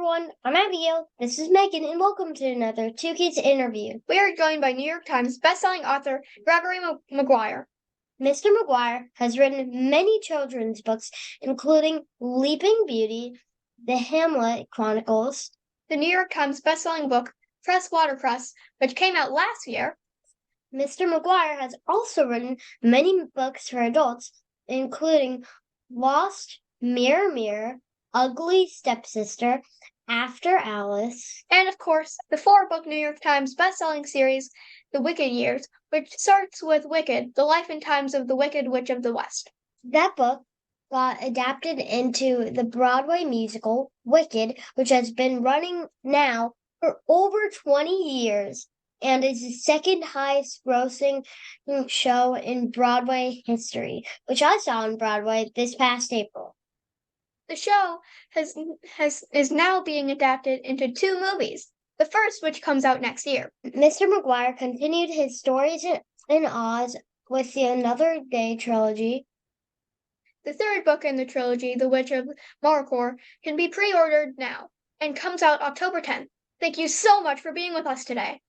everyone. I'm Abigail. This is Megan, and welcome to another Two Kids interview. We are joined by New York Times bestselling author Gregory Maguire. Mr. Maguire has written many children's books, including Leaping Beauty, The Hamlet Chronicles, the New York Times bestselling book Press Watercress, which came out last year. Mr. Maguire has also written many books for adults, including Lost, Mirror, Mirror, Ugly Stepsister, After Alice, and of course, the four-book New York Times bestselling series, The Wicked Years, which starts with Wicked, the life and times of the Wicked Witch of the West. That book got adapted into the Broadway musical Wicked, which has been running now for over 20 years and is the second highest grossing show in Broadway history, which I saw on Broadway this past April. The show is now being adapted into two movies. The first, which comes out next year. Mr. Maguire continued his stories in Oz with the Another Day trilogy. The third book in the trilogy, The Witch of Marquor, can be pre-ordered now and comes out October 10th. Thank you so much for being with us today.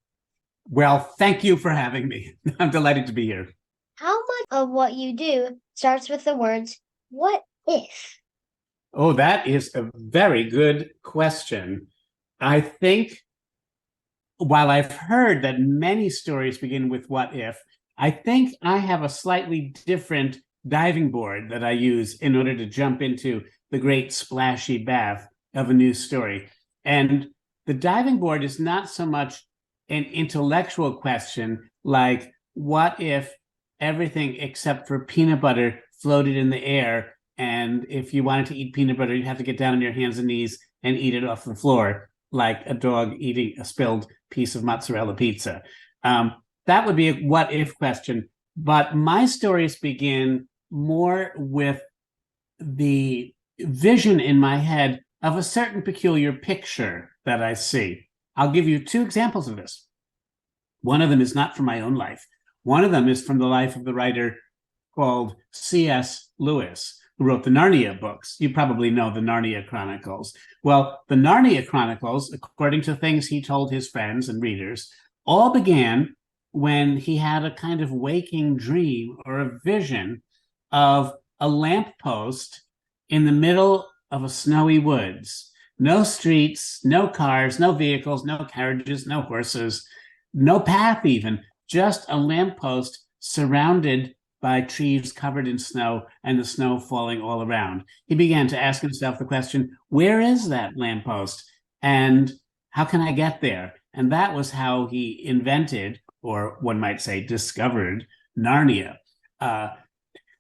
Well, thank you for having me. I'm delighted to be here. How much of what you do starts with the words, "What if?" Oh, that is a very good question. I think while I've heard that many stories begin with what if, I think I have a slightly different diving board that I use in order to jump into the great splashy bath of a new story. And the diving board is not so much an intellectual question like, what if everything except for peanut butter floated in the air? And if you wanted to eat peanut butter, you'd have to get down on your hands and knees and eat it off the floor like a dog eating a spilled piece of mozzarella pizza. That would be a what if question. But my stories begin more with the vision in my head of a certain peculiar picture that I see. I'll give you two examples of this. One of them is not from my own life. One of them is from the life of the writer called C.S. Lewis, who wrote the Narnia books. You probably know the Narnia Chronicles. Well, the Narnia Chronicles, according to things he told his friends and readers, all began when he had a kind of waking dream or a vision of a lamppost in the middle of a snowy woods. No streets, no cars, no vehicles, no carriages, no horses, no path even, just a lamppost surrounded by trees covered in snow and the snow falling all around. He began to ask himself the question, where is that lamppost and how can I get there? And that was how he invented, or one might say discovered, Narnia.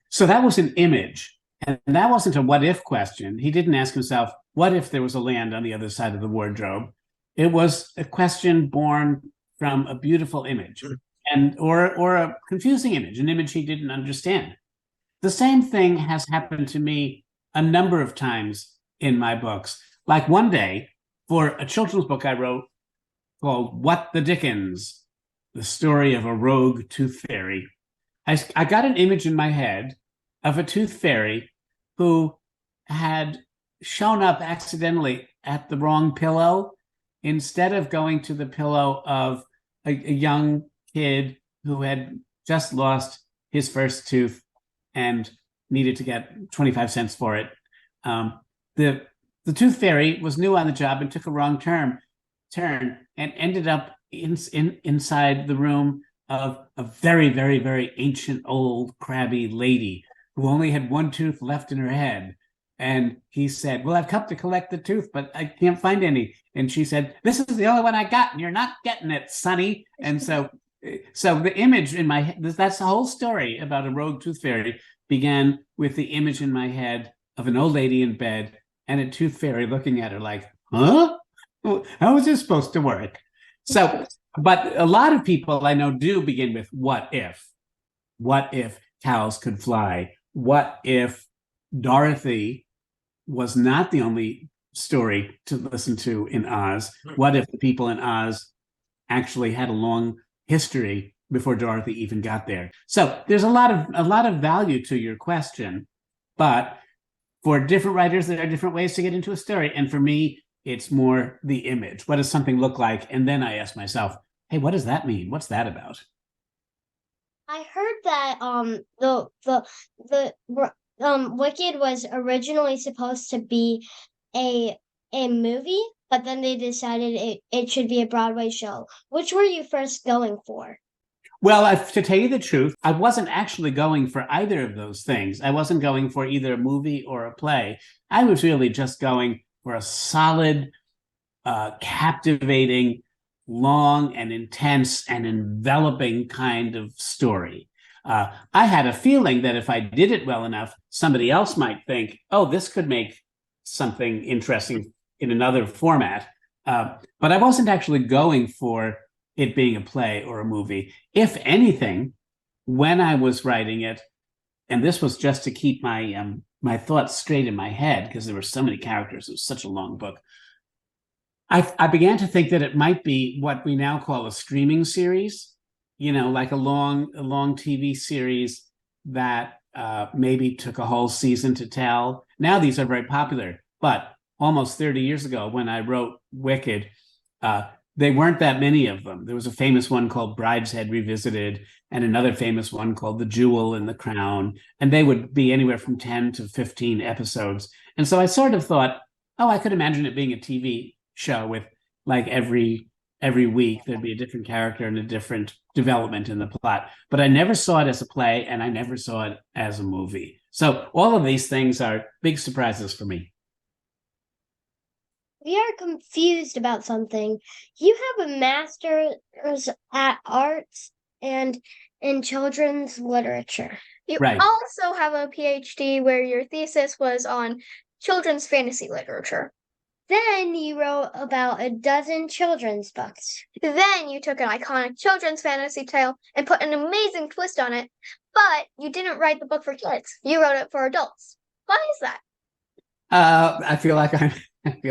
So that was an image. And that wasn't a what if question. He didn't ask himself, what if there was a land on the other side of the wardrobe? It was a question born from a beautiful image. Or a confusing image, an image he didn't understand. The same thing has happened to me a number of times in my books. Like one day, for a children's book I wrote called What the Dickens, the story of a rogue tooth fairy, I got an image in my head of a tooth fairy who had shown up accidentally at the wrong pillow. Instead of going to the pillow of a young kid who had just lost his first tooth and needed to get 25 cents for it. The tooth fairy was new on the job and took a wrong turn and ended up inside the room of a very, very, very ancient, old, crabby lady who only had one tooth left in her head. And he said, well, I've come to collect the tooth, but I can't find any. And she said, this is the only one I got, and you're not getting it, sonny. And so the image in my head, that's the whole story about a rogue tooth fairy, began with the image in my head of an old lady in bed and a tooth fairy looking at her like, huh? How is this supposed to work? So, but a lot of people I know do begin with what if? What if cows could fly? What if Dorothy was not the only story to listen to in Oz? What if the people in Oz actually had a long history before Dorothy even got there? So there's a lot of value to your question, but for different writers, there are different ways to get into a story. And for me, It's more the image. What does something look like? And then I ask myself, hey, what does that mean? What's that about? I heard that Wicked was originally supposed to be a a movie, but then they decided it should be a Broadway show. Which were you first going for? Well, to tell you the truth, I wasn't actually going for either of those things. I wasn't going for either a movie or a play. I was really just going for a solid, captivating, long and intense and enveloping kind of story. I had a feeling that if I did it well enough, somebody else might think, oh, this could make something interesting in another format. But I wasn't actually going for it being a play or a movie. If anything, when I was writing it, and this was just to keep my thoughts straight in my head because there were so many characters, it was such a long book. I began to think that it might be what we now call a streaming series, like a long TV series that maybe took a whole season to tell. Now these are very popular, but almost 30 years ago when I wrote Wicked, they weren't that many of them. There was a famous one called Brideshead Revisited and another famous one called The Jewel and the Crown, and they would be anywhere from 10 to 15 episodes. And so I sort of thought, oh, I could imagine it being a TV show with like every week there'd be a different character and a different development in the plot. But I never saw it as a play and I never saw it as a movie. So all of these things are big surprises for me. We are confused about something. You have a master's at arts and in children's literature. You Right. also have a PhD where your thesis was on children's fantasy literature. Then you wrote about a dozen children's books. Then you took an iconic children's fantasy tale and put an amazing twist on it, but you didn't write the book for kids. You wrote it for adults. Why is that? I feel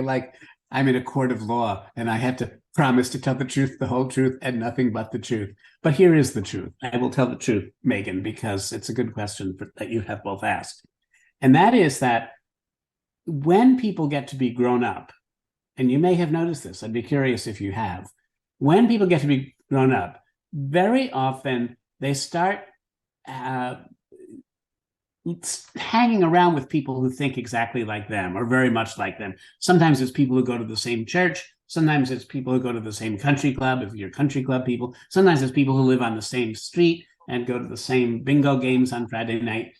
like I'm in a court of law and I have to promise to tell the truth, the whole truth, and nothing but the truth. But here is the truth. I will tell the truth, Megan, because it's a good question that you have both asked. And that is that when people get to be grown up, and you may have noticed this, I'd be curious if you have, when people get to be grown up, very often they start hanging around with people who think exactly like them or very much like them. Sometimes it's people who go to the same church. Sometimes it's people who go to the same country club, if you're country club people. Sometimes it's people who live on the same street and go to the same bingo games on Friday night.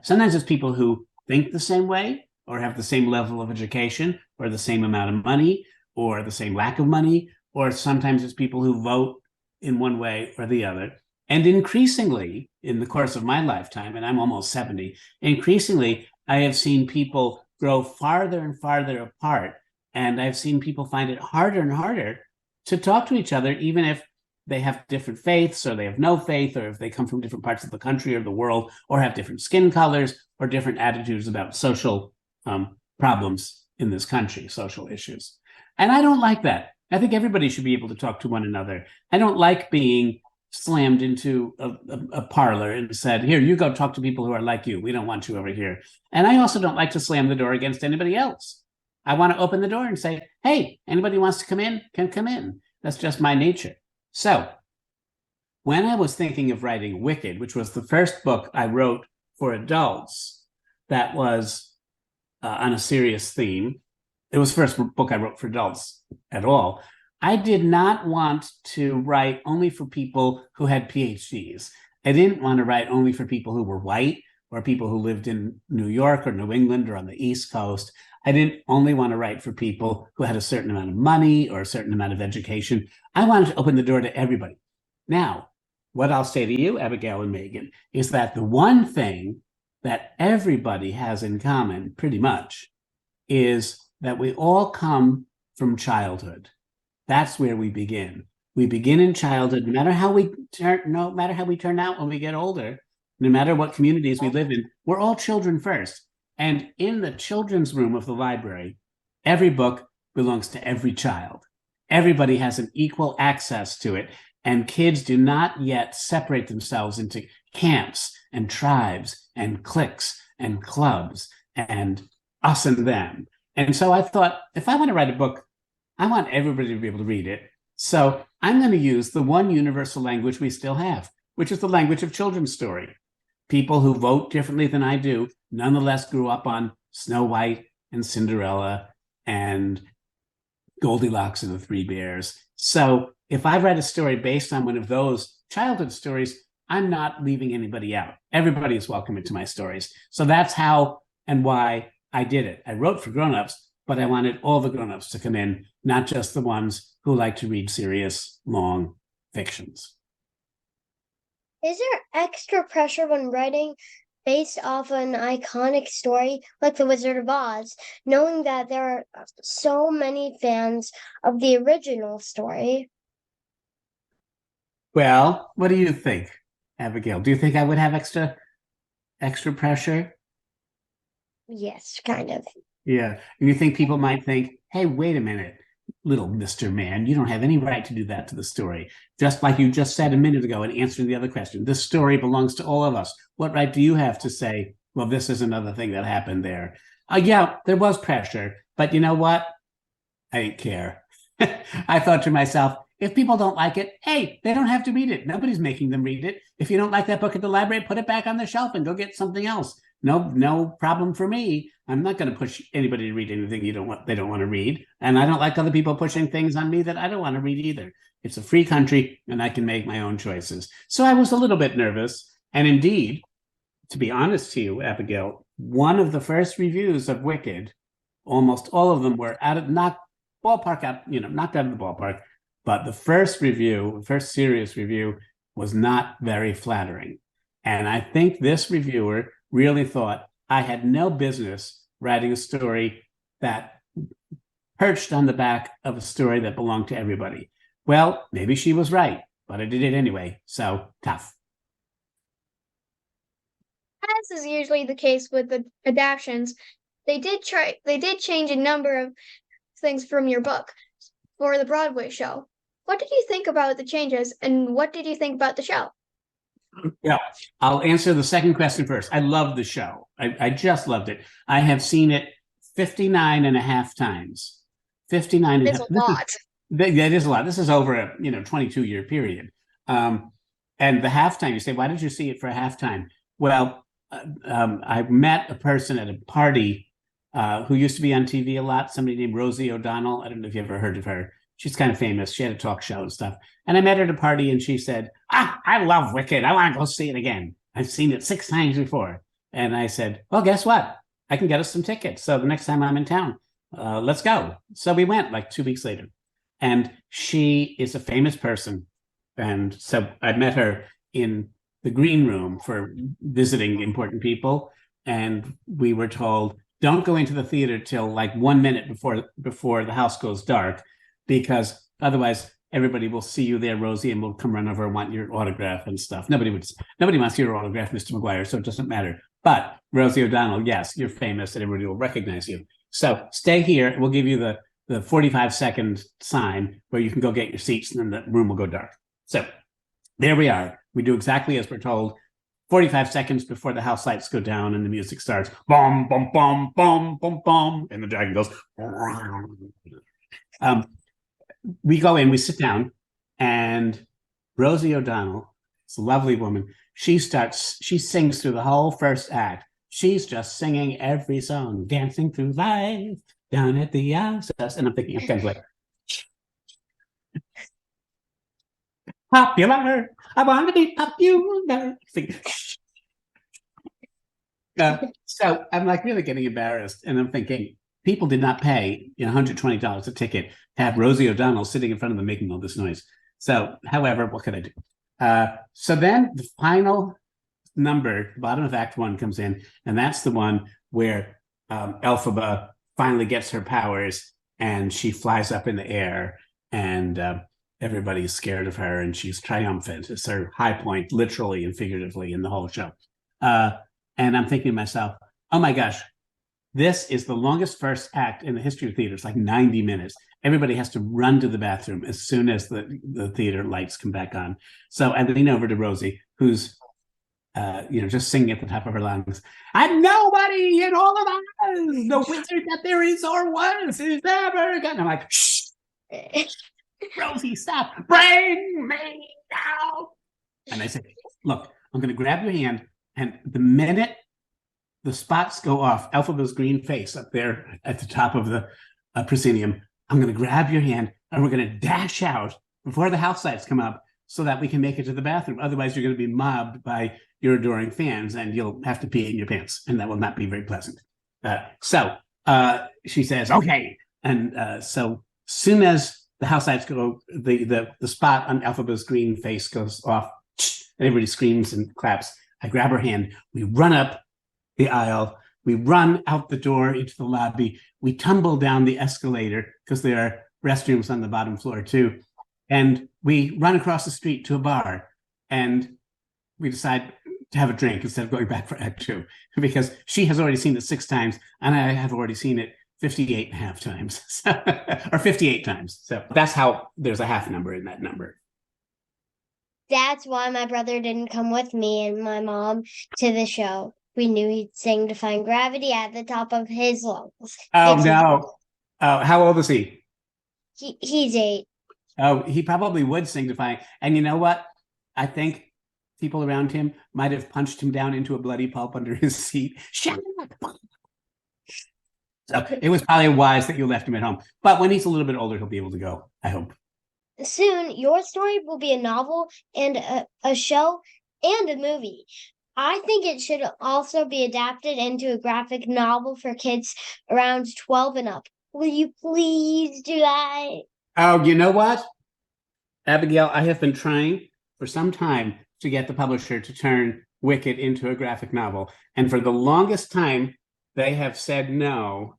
Sometimes it's people who think the same way or have the same level of education or the same amount of money or the same lack of money, or sometimes it's people who vote in one way or the other. And increasingly, in the course of my lifetime, and I'm almost 70, increasingly, I have seen people grow farther and farther apart. And I've seen people find it harder and harder to talk to each other, even if they have different faiths or they have no faith, or if they come from different parts of the country or the world, or have different skin colors or different attitudes about social problems in this country, social issues. And I don't like that. I think everybody should be able to talk to one another. I don't like being slammed into a parlor and said, here, you go talk to people who are like you. We don't want you over here. And I also don't like to slam the door against anybody else. I want to open the door and say, hey, anybody wants to come in can come in. That's just my nature. So when I was thinking of writing Wicked, which was the first book I wrote for adults that was on a serious theme, it was the first book I wrote for adults at all. I did not want to write only for people who had PhDs. I didn't want to write only for people who were white or people who lived in New York or New England or on the East Coast. I didn't only want to write for people who had a certain amount of money or a certain amount of education. I wanted to open the door to everybody. Now, what I'll say to you, Abigail and Meghan, is that the one thing that everybody has in common, pretty much, is that we all come from childhood. That's where we begin. We begin in childhood, no matter how we turn out when we get older, no matter what communities we live in, we're all children first. And in the children's room of the library, every book belongs to every child. Everybody has an equal access to it. And kids do not yet separate themselves into camps and tribes and cliques and clubs and us and them. And so I thought, if I want to write a book, I want everybody to be able to read it. So I'm going to use the one universal language we still have, which is the language of children's story. People who vote differently than I do nonetheless grew up on Snow White and Cinderella and Goldilocks and the Three Bears. So if I write a story based on one of those childhood stories, I'm not leaving anybody out. Everybody is welcome into my stories. So that's how and why I did it. I wrote for grown-ups, but I wanted all the grown-ups to come in, not just the ones who like to read serious, long fictions. Is there extra pressure when writing based off an iconic story like The Wizard of Oz, knowing that there are so many fans of the original story? Well, what do you think, Abigail? Do you think I would have extra pressure? Yes, kind of. Yeah. And you think people might think, hey, wait a minute, little Mr. Man, you don't have any right to do that to the story. Just like you just said a minute ago in answering the other question, this story belongs to all of us. What right do you have to say, well, this is another thing that happened there? Yeah, there was pressure, but you know what? I didn't care. I thought to myself, if people don't like it, hey, they don't have to read it. Nobody's making them read it. If you don't like that book at the library, put it back on the shelf and go get something else. No problem for me. I'm not going to push anybody to read anything they don't want to read. And I don't like other people pushing things on me that I don't want to read either. It's a free country and I can make my own choices. So I was a little bit nervous. And indeed, to be honest to you, Abigail, one of the first reviews of Wicked, almost all of them were knocked out of the ballpark. But the first serious review, was not very flattering. And I think this reviewer really thought I had no business writing a story that perched on the back of a story that belonged to everybody. Well, maybe she was right, but I did it anyway. So tough. As is usually the case with the adaptations, they did change a number of things from your book for the Broadway show. What did you think about the changes, and what did you think about the show? Yeah, I'll answer the second question first. I loved the show. I just loved it. I have seen it 59 and a half times. 59 and a half. It's a lot. That is a lot. This is over a 22-year period. And the halftime, you say, why did you see it for a halftime? Well, I met a person at a party who used to be on TV a lot, somebody named Rosie O'Donnell. I don't know if you ever heard of her. She's kind of famous. She had a talk show and stuff. And I met her at a party and she said, I love Wicked. I want to go see it again. I've seen it 6 times before. And I said, well, guess what? I can get us some tickets. So the next time I'm in town, let's go. So we went like 2 weeks later. And she is a famous person. And so I met her in the green room for visiting important people. And we were told, don't go into the theater till like 1 minute before the house goes dark, because otherwise everybody will see you there, Rosie, and will come run over and want your autograph and stuff. Nobody wants your autograph, Mr. Maguire, so it doesn't matter. But Rosie O'Donnell, yes, you're famous and everybody will recognize you. So stay here. We'll give you the 45-second sign where you can go get your seats and then the room will go dark. So there we are. We do exactly as we're told. 45 seconds before the house lights go down and the music starts. Boom, boom, boom, boom, boom, boom. And the dragon goes. We go in, we sit down, and Rosie O'Donnell, this lovely woman, she sings through the whole first act. She's just singing every song, dancing through life, down at the outhouse. And I'm thinking, I'm kind of like, popular, I want to be popular. So I'm like really getting embarrassed, and I'm thinking, people did not pay $120 a ticket to have Rosie O'Donnell sitting in front of them making all this noise. So, however, what could I do? So then the final number, the bottom of Act 1 comes in, and that's the one where Elphaba finally gets her powers, and she flies up in the air, and everybody's scared of her, and she's triumphant. It's her high point, literally and figuratively, in the whole show. And I'm thinking to myself, oh my gosh, this is the longest first act in the history of theater. It's like 90 minutes. Everybody has to run to the bathroom as soon as the theater lights come back on. So I lean over to Rosie, who's just singing at the top of her lungs. And nobody in all of us, the wizard that there is or was, is ever gonna. I'm like, shh, Rosie, stop. Bring me down. And I said, look, I'm going to grab your hand. And the minute the spots go off, Elphaba's green face up there at the top of the proscenium, I'm going to grab your hand and we're going to dash out before the house lights come up so that we can make it to the bathroom. Otherwise, you're going to be mobbed by your adoring fans and you'll have to pee in your pants. And that will not be very pleasant. So she says, okay. And so soon as the house lights go, the spot on Elphaba's green face goes off, and everybody screams and claps. I grab her hand. We run up the aisle. We run out the door into the lobby. We tumble down the escalator because there are restrooms on the bottom floor too. And we run across the street to a bar. And we decide to have a drink instead of going back for Act 2 because she has already seen it 6 times and I have already seen it 58 and a half times or 58 times. So that's how there's a half number in that number. That's why my brother didn't come with me and my mom to the show. We knew he'd sing Defying Gravity at the top of his lungs. Oh, no. Oh, how old is he? He's 8. Oh, he probably would sing Defying. And you know what? I think people around him might have punched him down into a bloody pulp under his seat. Shut up! So it was probably wise that you left him at home. But when he's a little bit older, he'll be able to go, I hope. Soon, your story will be a novel and a show and a movie. I think it should also be adapted into a graphic novel for kids around 12 and up. Will you please do that? Oh, you know what? Abigail, I have been trying for some time to get the publisher to turn Wicked into a graphic novel. And for the longest time, they have said no.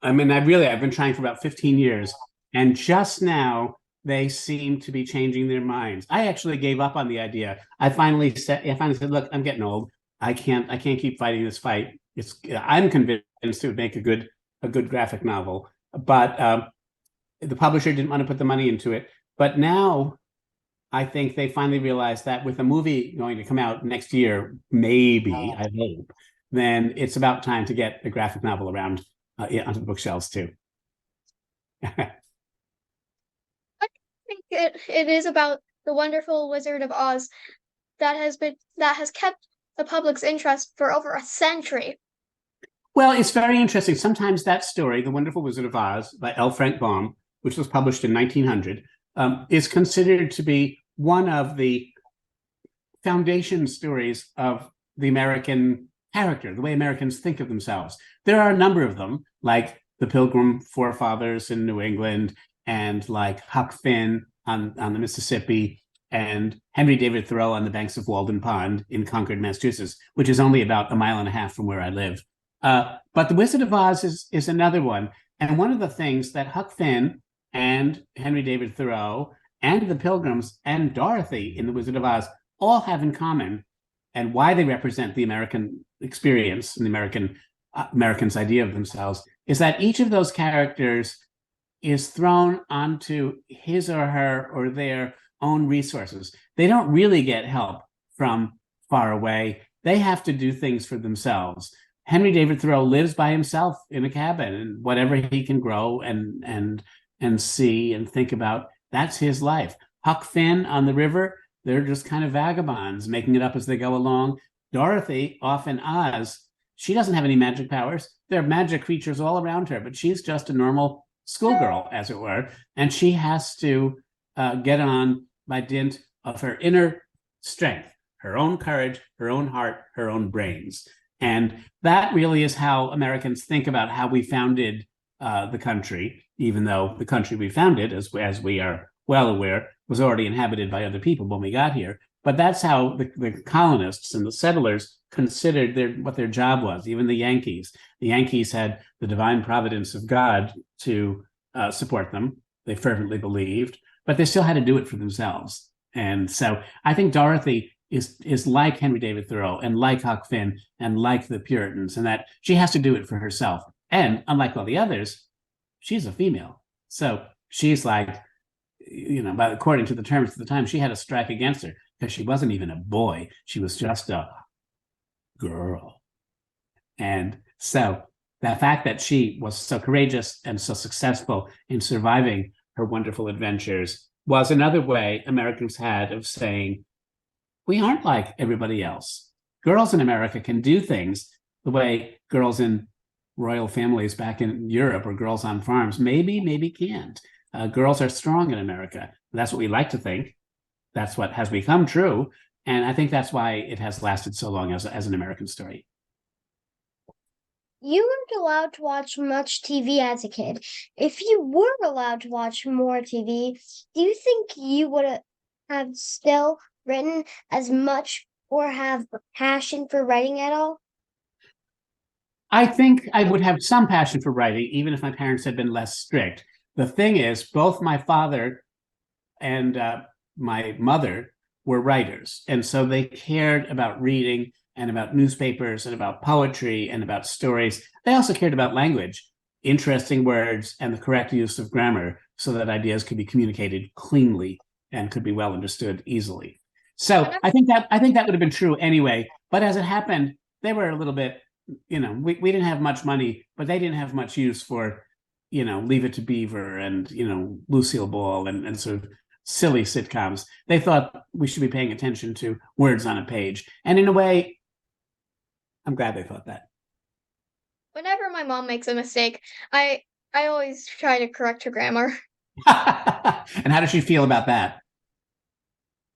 I mean, I've been trying for about 15 years. And just now, they seem to be changing their minds. I actually gave up on the idea. I finally said, look, I'm getting old. I can't keep fighting this fight. I'm convinced it would make a good graphic novel. But the publisher didn't want to put the money into it. But now I think they finally realized that with a movie going to come out next year, maybe, I hope, then it's about time to get the graphic novel around onto the bookshelves too. It is about the wonderful Wizard of Oz that has kept the public's interest for over a century. Well, it's very interesting. Sometimes that story, The Wonderful Wizard of Oz by L. Frank Baum, which was published in 1900, is considered to be one of the foundation stories of the American character, the way Americans think of themselves. There are a number of them, like the Pilgrim Forefathers in New England, and like Huck Finn on the Mississippi, and Henry David Thoreau on the banks of Walden Pond in Concord, Massachusetts, which is only about 1.5 miles from where I live. But The Wizard of Oz is another one. And one of the things that Huck Finn and Henry David Thoreau and the Pilgrims and Dorothy in The Wizard of Oz all have in common, and why they represent the American experience and the Americans' idea of themselves, is that each of those characters is thrown onto his or her or their own resources. They don't really get help from far away. They have to do things for themselves. Henry David Thoreau lives by himself in a cabin, and whatever he can grow and see and think about, that's his life. Huck Finn on the river, they're just kind of vagabonds making it up as they go along. Dorothy, off in Oz, she doesn't have any magic powers. There are magic creatures all around her, but she's just a normal schoolgirl, as it were, and she has to get on by dint of her inner strength, her own courage, her own heart, her own brains. And that really is how Americans think about how we founded the country, even though the country we founded, as we are well aware, was already inhabited by other people when we got here. But that's how the colonists and the settlers considered what their job was. Even the Yankees. The Yankees had the divine providence of God to support them. They fervently believed, but they still had to do it for themselves. And so I think Dorothy is like Henry David Thoreau and like Huck Finn and like the Puritans, and that she has to do it for herself. And unlike all the others, she's a female. So she's like, according to the terms of the time, she had a strike against her because she wasn't even a boy. She was just a girl. And so the fact that she was so courageous and so successful in surviving her wonderful adventures was another way Americans had of saying, we aren't like everybody else. Girls in America can do things the way girls in royal families back in Europe or girls on farms maybe can't. Girls are strong in America. That's what we like to think. That's what has become true. And I think that's why it has lasted so long as an American story. You weren't allowed to watch much TV as a kid. If you were allowed to watch more TV, do you think you would have still written as much or have a passion for writing at all? I think I would have some passion for writing, even if my parents had been less strict. The thing is, both my father and my mother were writers. And so they cared about reading and about newspapers and about poetry and about stories. They also cared about language, interesting words, and the correct use of grammar so that ideas could be communicated cleanly and could be well understood easily. So I think that would have been true anyway. But as it happened, they were a little bit, we didn't have much money, but they didn't have much use for, Leave It to Beaver and, Lucille Ball and sort of silly sitcoms. They thought we should be paying attention to words on a page. And in a way, I'm glad they thought that. Whenever my mom makes a mistake, I always try to correct her grammar. And how does she feel about that?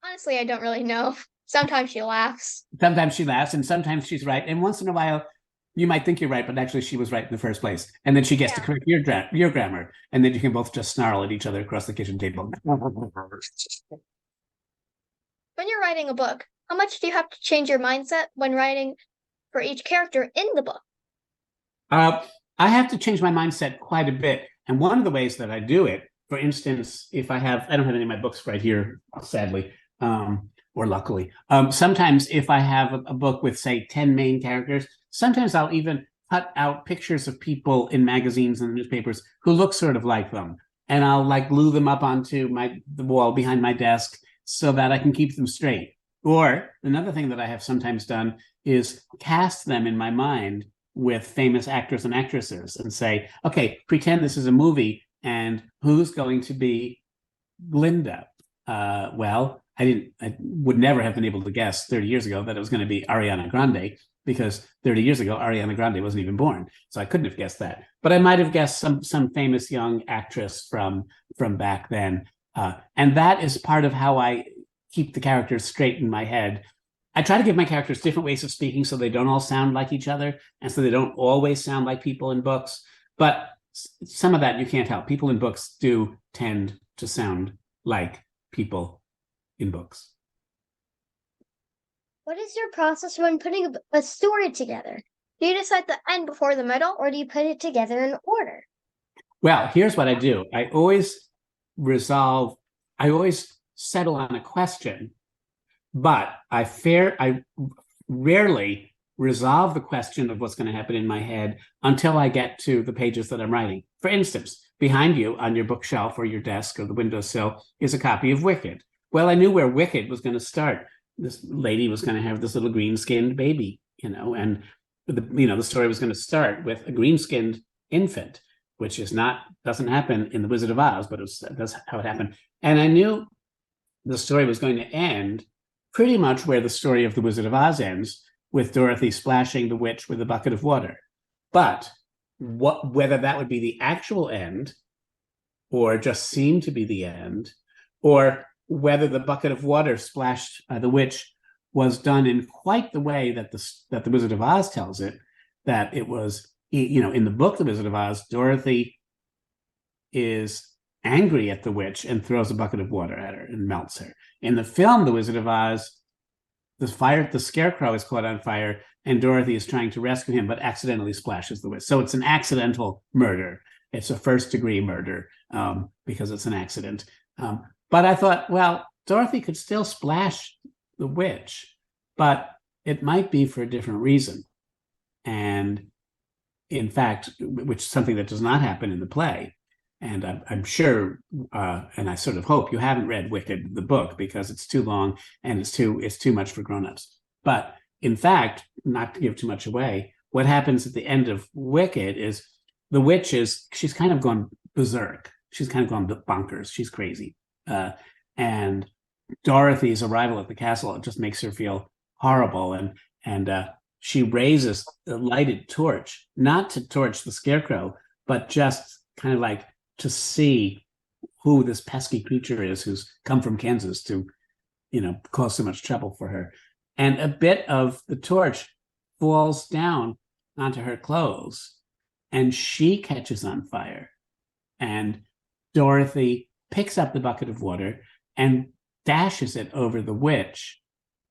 Honestly, I don't really know. Sometimes she laughs. Sometimes she laughs, and sometimes she's right. And once in a while, you might think you're right, but actually she was right in the first place. And then she gets to correct your grammar, and then you can both just snarl at each other across the kitchen table. When you're writing a book, how much do you have to change your mindset when writing for each character in the book? I have to change my mindset quite a bit. And one of the ways that I do it, for instance, I don't have any of my books right here, sadly, or luckily. Sometimes if I have a book with, say, 10 main characters, sometimes I'll even cut out pictures of people in magazines and newspapers who look sort of like them. And I'll glue them up onto the wall behind my desk so that I can keep them straight. Or another thing that I have sometimes done is cast them in my mind with famous actors and actresses and say, okay, pretend this is a movie and who's going to be Glinda? Well, I would never have been able to guess 30 years ago that it was going to be Ariana Grande, because 30 years ago, Ariana Grande wasn't even born. So I couldn't have guessed that. But I might have guessed some famous young actress from back then. And that is part of how I keep the characters straight in my head. I try to give my characters different ways of speaking so they don't all sound like each other and so they don't always sound like people in books. But some of that you can't help. People in books do tend to sound like people in books. What is your process when putting a story together? Do you decide the end before the middle, or do you put it together in order? Well, here's what I do. I always settle on a question, but I rarely resolve the question of what's going to happen in my head until I get to the pages that I'm writing. For instance, behind you on your bookshelf or your desk or the windowsill is a copy of Wicked. Well, I knew where Wicked was going to start. This lady was going to have this little green-skinned baby, and the story was going to start with a green-skinned infant, which doesn't happen in The Wizard of Oz, but that's how it happened. And I knew the story was going to end pretty much where the story of The Wizard of Oz ends, with Dorothy splashing the witch with a bucket of water. But whether that would be the actual end, or just seem to be the end, or whether the bucket of water splashed by the witch was done in quite the way that the Wizard of Oz tells it, that it was, in the book The Wizard of Oz, Dorothy is angry at the witch and throws a bucket of water at her and melts her. In the film The Wizard of Oz, the scarecrow is caught on fire and Dorothy is trying to rescue him, but accidentally splashes the witch. So it's an accidental murder. It's a first-degree murder because it's an accident. But I thought, well, Dorothy could still splash the witch, but it might be for a different reason. And in fact, which is something that does not happen in the play. And I'm sure, and I sort of hope you haven't read Wicked, the book, because it's too long and it's too much for grown-ups. But in fact, not to give too much away, what happens at the end of Wicked is the witch she's kind of gone berserk. She's kind of gone bonkers. She's crazy. And Dorothy's arrival at the castle, it just makes her feel horrible. And she raises a lighted torch, not to torch the scarecrow, but just kind of like to see who this pesky creature is who's come from Kansas to, cause so much trouble for her. And a bit of the torch falls down onto her clothes, and she catches on fire. And Dorothy picks up the bucket of water and dashes it over the witch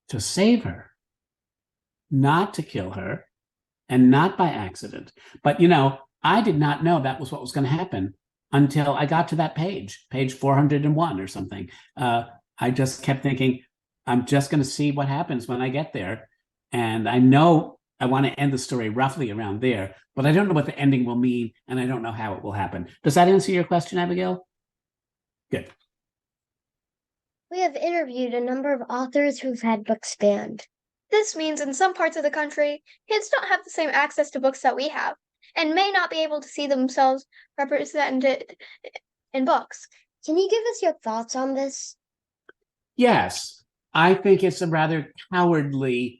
to save her, not to kill her, and not by accident. But, I did not know that was what was going to happen until I got to that page 401 or something. I just kept thinking, I'm just going to see what happens when I get there. And I know I want to end the story roughly around there, but I don't know what the ending will mean, and I don't know how it will happen. Does that answer your question, Abigail? Good. We have interviewed a number of authors who've had books banned. This means in some parts of the country, kids don't have the same access to books that we have, and may not be able to see themselves represented in books. Can you give us your thoughts on this? Yes, I think it's a rather cowardly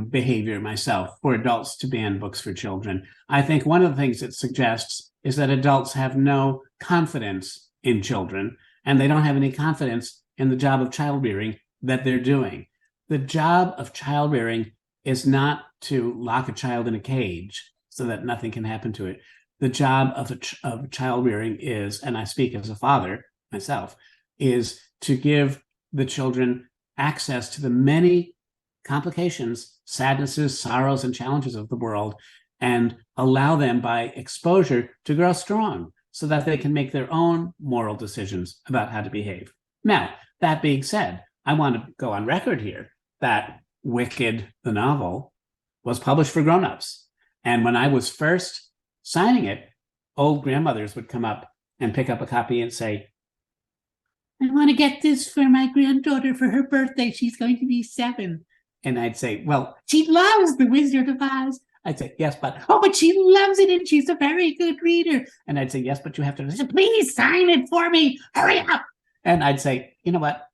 behavior myself for adults to ban books for children. I think one of the things it suggests is that adults have no confidence in children, and they don't have any confidence in the job of child rearing that they're doing. The job of child rearing is not to lock a child in a cage so that nothing can happen to it. The job of child rearing is, and I speak as a father myself, is to give the children access to the many complications, sadnesses, sorrows, and challenges of the world, and allow them by exposure to grow strong so that they can make their own moral decisions about how to behave. Now, that being said, I want to go on record here that Wicked, the novel, was published for grown-ups. And when I was first signing it, old grandmothers would come up and pick up a copy and say, I want to get this for my granddaughter for her birthday. She's going to be 7. And I'd say, well, she loves The Wizard of Oz. I'd say, yes, but she loves it and she's a very good reader. And I'd say, yes, but you have to, please sign it for me. Hurry up. And I'd say, you know what?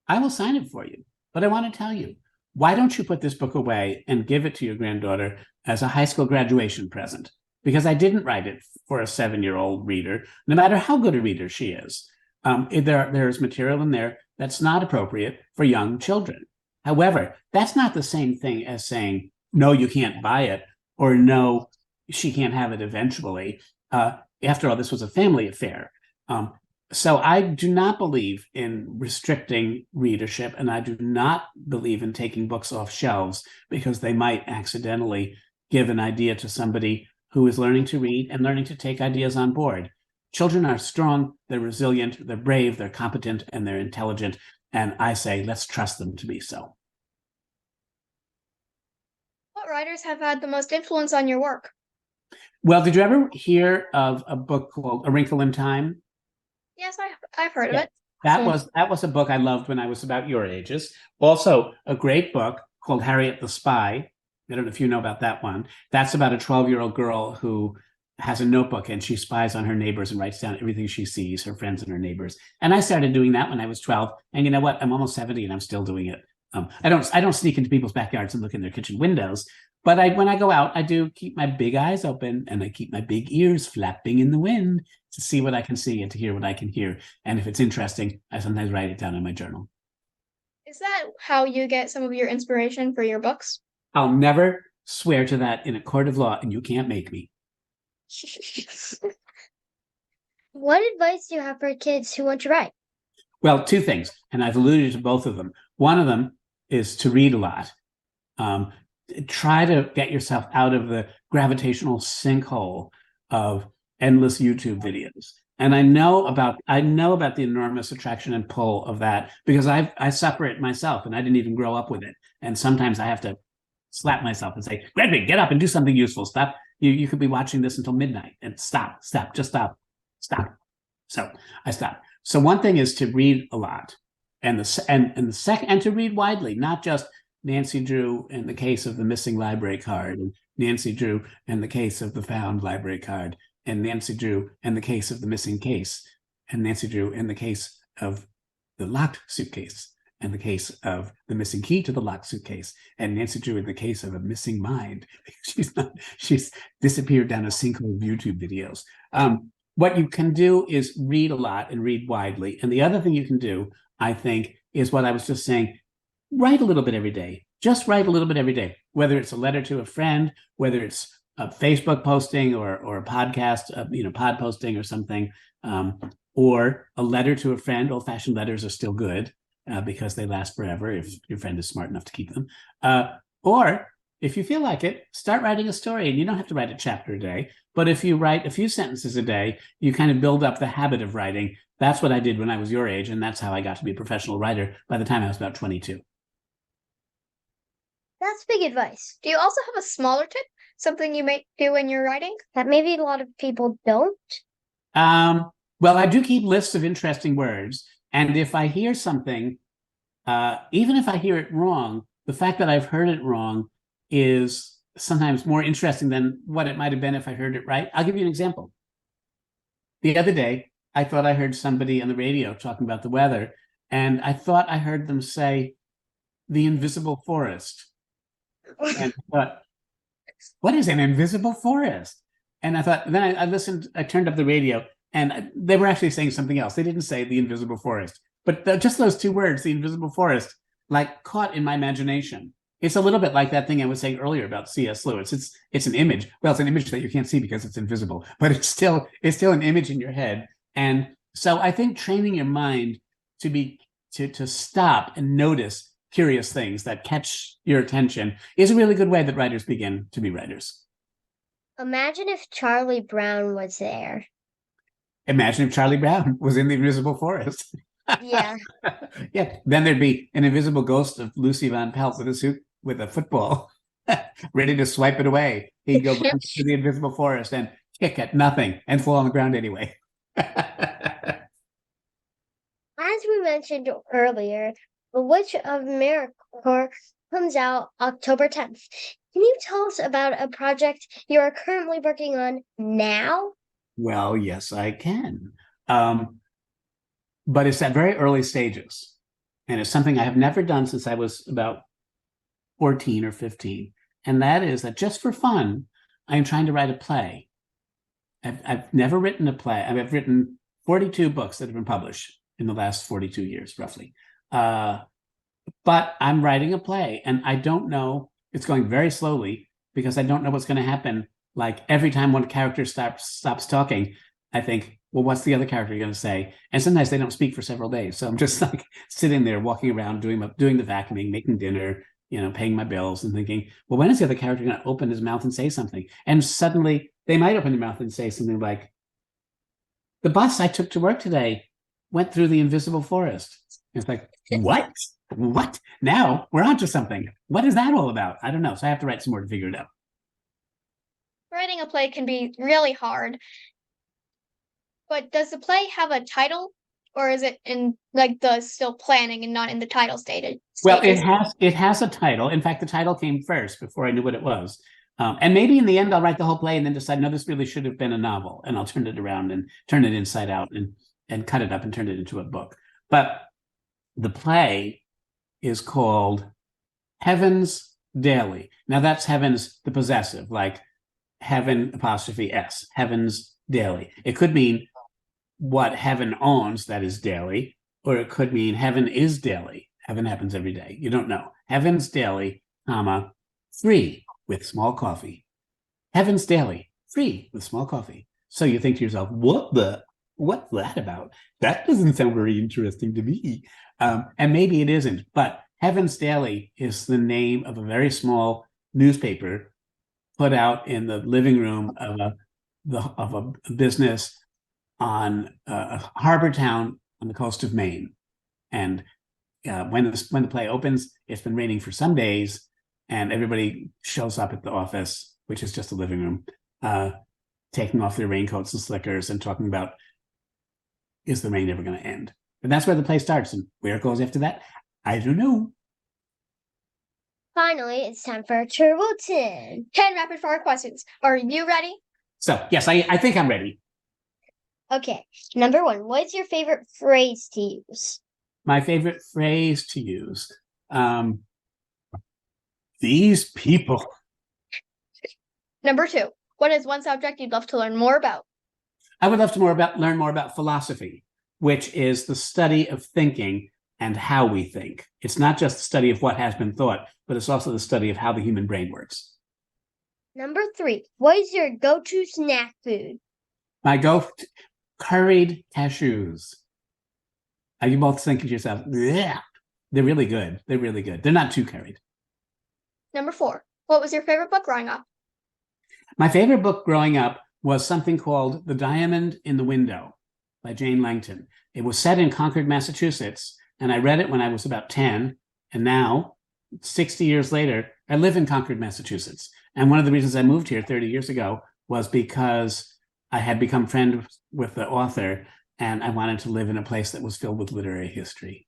I will sign it for you. But I want to tell you, why don't you put this book away and give it to your granddaughter as a high school graduation present? Because I didn't write it for a 7-year-old reader, no matter how good a reader she is. There's material in there that's not appropriate for young children. However, that's not the same thing as saying, no, you can't buy it, or no, she can't have it eventually. After all, this was a family affair. So I do not believe in restricting readership, and I do not believe in taking books off shelves because they might accidentally give an idea to somebody who is learning to read and learning to take ideas on board. Children are strong, they're resilient, they're brave, they're competent, and they're intelligent. And I say, let's trust them to be so. What writers have had the most influence on your work? Well, did you ever hear of a book called A Wrinkle in Time? Yes, I've heard of it. That was a book I loved when I was about your ages. Also, a great book called Harriet the Spy. I don't know if you know about that one. That's about a 12-year-old girl who has a notebook and she spies on her neighbors and writes down everything she sees, her friends and her neighbors. And I started doing that when I was 12. And you know what? I'm almost 70 and I'm still doing it. I don't sneak into people's backyards and look in their kitchen windows. But when I go out, I do keep my big eyes open and I keep my big ears flapping in the wind to see what I can see and to hear what I can hear. And if it's interesting, I sometimes write it down in my journal. Is that how you get some of your inspiration for your books? I'll never swear to that in a court of law, and you can't make me. What advice do you have for kids who want to write? Well, 2 things, and I've alluded to both of them. One of them is to read a lot. Try to get yourself out of the gravitational sinkhole of endless YouTube videos. And I know about the enormous attraction and pull of that because I suffer it myself, and I didn't even grow up with it. And sometimes I have to slap myself and say, Gregory, get up and do something useful. Stop. You could be watching this until midnight, and stop, just stop. So I stopped. So one thing is to read a lot, and the second, and to read widely, not just Nancy Drew in the case of the missing library card, and Nancy Drew in the case of the found library card, and Nancy Drew in the case of the missing case, and Nancy Drew in the case of the locked suitcase, and the case of the missing key to the locked suitcase, and Nancy Drew in the case of a missing mind. She's disappeared down a sinkhole of YouTube videos. What you can do is read a lot and read widely. And the other thing you can do, I think, is what I was just saying, write a little bit every day. Just write a little bit every day, whether it's a letter to a friend, whether it's a Facebook posting or a podcast, pod posting or something, or a letter to a friend. Old-fashioned letters are still good because they last forever if your friend is smart enough to keep them. Or if you feel like it, start writing a story. And you don't have to write a chapter a day. But if you write a few sentences a day, you kind of build up the habit of writing. That's what I did when I was your age. And that's how I got to be a professional writer by the time I was about 22. That's big advice. Do you also have a smaller tip? Something you may do when you're writing? That maybe a lot of people don't. Well, I do keep lists of interesting words. And if I hear something, even if I hear it wrong, the fact that I've heard it wrong is sometimes more interesting than what it might have been if I heard it right. I'll give you an example. The other day, I thought I heard somebody on the radio talking about the weather, and I thought I heard them say the invisible forest. And I thought, what is an invisible forest? And I thought, then I listened, I turned up the radio, and they were actually saying something else. They didn't say the invisible forest, but just those two words, the invisible forest, like caught in my imagination. It's a little bit like that thing I was saying earlier about C.S. Lewis. It's an image. Well, it's an image that you can't see because it's invisible, but it's still an image in your head. And so I think training your mind to stop and notice curious things that catch your attention is a really good way that writers begin to be writers. Imagine if Charlie Brown was there. Imagine if Charlie Brown was in the invisible forest. Yeah. Yeah. Then there'd be an invisible ghost of Lucy Van Pelt with a suit with a football, ready to swipe it away. He'd go to the invisible forest and kick at nothing and fall on the ground anyway. As we mentioned earlier, The Witch of Miracle comes out October 10th. Can you tell us about a project you are currently working on now? Well, yes, I can. But it's at very early stages. And it's something I have never done since I was about 14 or 15. And that is that just for fun, I am trying to write a play. I've never written a play. I've written 42 books that have been published in the last 42 years, roughly. But I'm writing a play, and I don't know, it's going very slowly because I don't know what's going to happen. Like every time one character stops talking, I think, well, what's the other character going to say? And sometimes they don't speak for several days. So I'm just like sitting there, walking around, doing the vacuuming, making dinner, paying my bills and thinking, well, when is the other character going to open his mouth and say something? And suddenly they might open their mouth and say something like, the bus I took to work today went through the invisible forest. It's like, what? What? Now we're onto something. What is that all about? I don't know. So I have to write some more to figure it out. Writing a play can be really hard. But does the play have a title, or is it in like the still planning and not in the title stages? Well, it has a title. In fact, the title came first before I knew what it was. And maybe in the end, I'll write the whole play and then decide, no, this really should have been a novel. And I'll turn it around and turn it inside out and cut it up and turn it into a book. But the play is called Heaven's Daily. Now that's heavens, the possessive, like heaven apostrophe S, Heaven's Daily. It could mean what heaven owns, that is daily, or it could mean heaven is daily. Heaven happens every day. You don't know. Heaven's Daily, comma, free with small coffee. Heaven's Daily, free with small coffee. So you think to yourself, what's that about? That doesn't sound very interesting to me. And maybe it isn't, but Heaven's Daily is the name of a very small newspaper put out in the living room of a business on a harbor town on the coast of Maine. And when the play opens, it's been raining for some days, and everybody shows up at the office, which is just a living room, taking off their raincoats and slickers and talking about, is the rain ever going to end? And that's where the play starts. And where it goes after that, I don't know. Finally, it's time for Turbo 10. 10 rapid fire questions. Are you ready? So, yes, I think I'm ready. Okay, number 1. What's your favorite phrase to use? My favorite phrase to use. These people. Number 2. What is one subject you'd love to learn more about? I would love to learn more about philosophy, which is the study of thinking and how we think. It's not just the study of what has been thought, but it's also the study of how the human brain works. Number 3. What is your go-to snack food? My curried cashews. Are you both thinking to yourself, yeah, they're really good. They're really good. They're not too curried. Number 4. What was your favorite book growing up? My favorite book growing up was something called The Diamond in the Window by Jane Langton. It was set in Concord, Massachusetts, and I read it when I was about 10, and now, 60 years later, I live in Concord, Massachusetts. And one of the reasons I moved here 30 years ago was because I had become friends with the author, and I wanted to live in a place that was filled with literary history.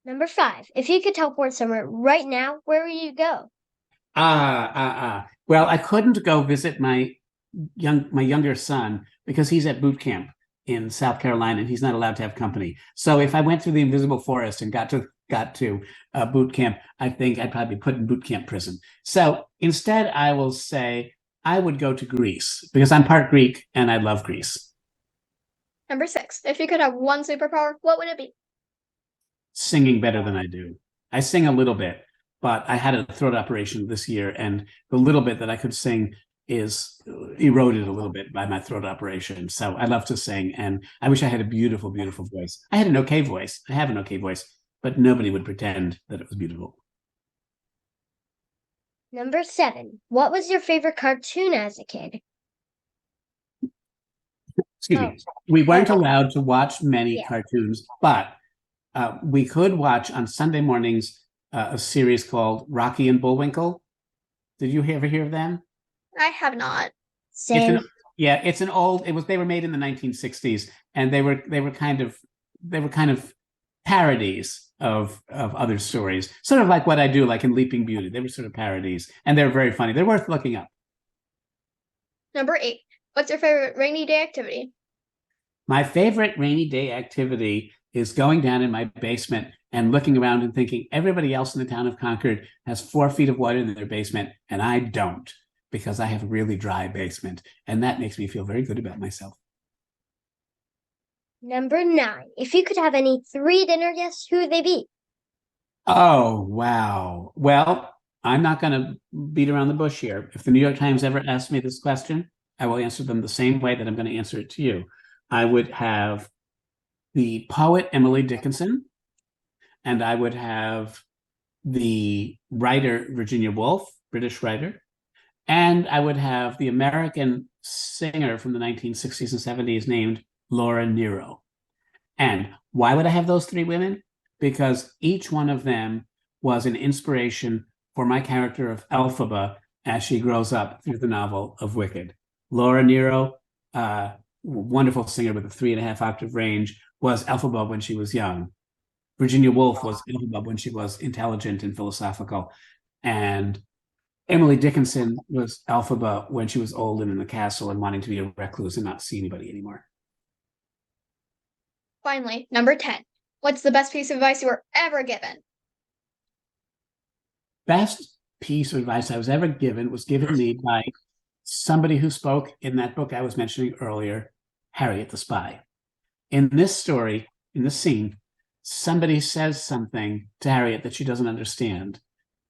Number 5. If you could teleport somewhere right now, where would you go? Well, I couldn't go visit my younger son because he's at boot camp in South Carolina and he's not allowed to have company. So if I went through the invisible forest and got to boot camp, I think I'd probably be put in boot camp prison. So instead, I will say I would go to Greece because I'm part Greek and I love Greece. Number 6. If you could have one superpower, what would it be? Singing better than I do. I sing a little bit, but I had a throat operation this year, and the little bit that I could sing is eroded a little bit by my throat operation. So I love to sing, and I wish I had a beautiful, beautiful voice. I had an okay voice. I have an okay voice, but nobody would pretend that it was beautiful. Number 7. What was your favorite cartoon as a kid? Excuse me. We weren't allowed to watch many cartoons, but we could watch on Sunday mornings a series called Rocky and Bullwinkle. Did you ever hear of them? I have not. Same. It's an old. They were made in the 1960s, and they were kind of parodies of other stories, sort of like what I do, like in Leaping Beauty. They were sort of parodies, and they're very funny. They're worth looking up. Number 8. What's your favorite rainy day activity? My favorite rainy day activity is going down in my basement and looking around and thinking everybody else in the town of Concord has 4 feet of water in their basement, and I don't, because I have a really dry basement, and that makes me feel very good about myself. Number 9. If you could have any 3 dinner guests, who would they be? Oh, wow. Well, I'm not going to beat around the bush here. If the New York Times ever asks me this question, I will answer them the same way that I'm going to answer it to you. I would have the poet Emily Dickinson, and I would have the writer Virginia Woolf, British writer, and I would have the American singer from the 1960s and 70s named Laura Nyro. And why would I have those 3 women? Because each one of them was an inspiration for my character of Elphaba as she grows up through the novel of Wicked. Laura Nyro, wonderful singer with a 3.5 octave range, was Elphaba when she was young. Virginia Woolf was Elphaba when she was intelligent and philosophical. And Emily Dickinson was Elphaba when she was old and in the castle and wanting to be a recluse and not see anybody anymore. Finally, number 10. What's the best piece of advice you were ever given? Best piece of advice I was ever given was given me by somebody who spoke in that book I was mentioning earlier, Harriet the Spy. In this story, in this scene, somebody says something to Harriet that she doesn't understand.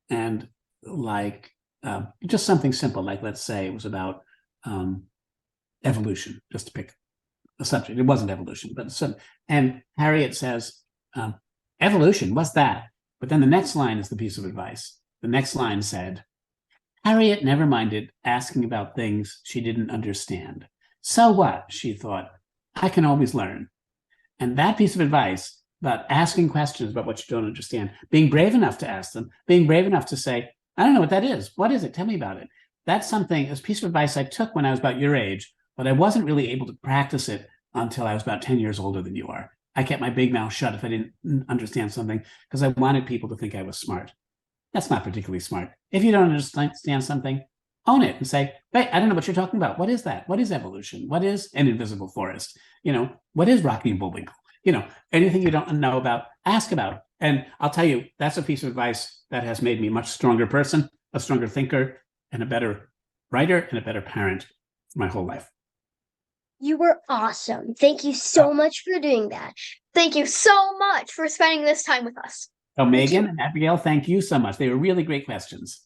And like, just something simple, like let's say it was about evolution, just to pick a subject. It wasn't evolution, but and Harriet says, evolution, what's that? But then the next line is the piece of advice. The next line said, Harriet never minded asking about things she didn't understand. So what, she thought, I can always learn. And that piece of advice about asking questions about what you don't understand, being brave enough to ask them, being brave enough to say, I don't know what that is. What is it? Tell me about it. That's something, this piece of advice I took when I was about your age, but I wasn't really able to practice it until I was about 10 years older than you are. I kept my big mouth shut if I didn't understand something because I wanted people to think I was smart. That's not particularly smart. If you don't understand something, own it and say, hey, I don't know what you're talking about. What is that? What is evolution? What is an invisible forest? What is Rocky and Bullwinkle? Anything you don't know about, ask about. And I'll tell you, that's a piece of advice that has made me a much stronger person, a stronger thinker, and a better writer and a better parent my whole life. You were awesome. Thank you so much for doing that. Thank you so much for spending this time with us. So Megan and Abigail, thank you so much. They were really great questions.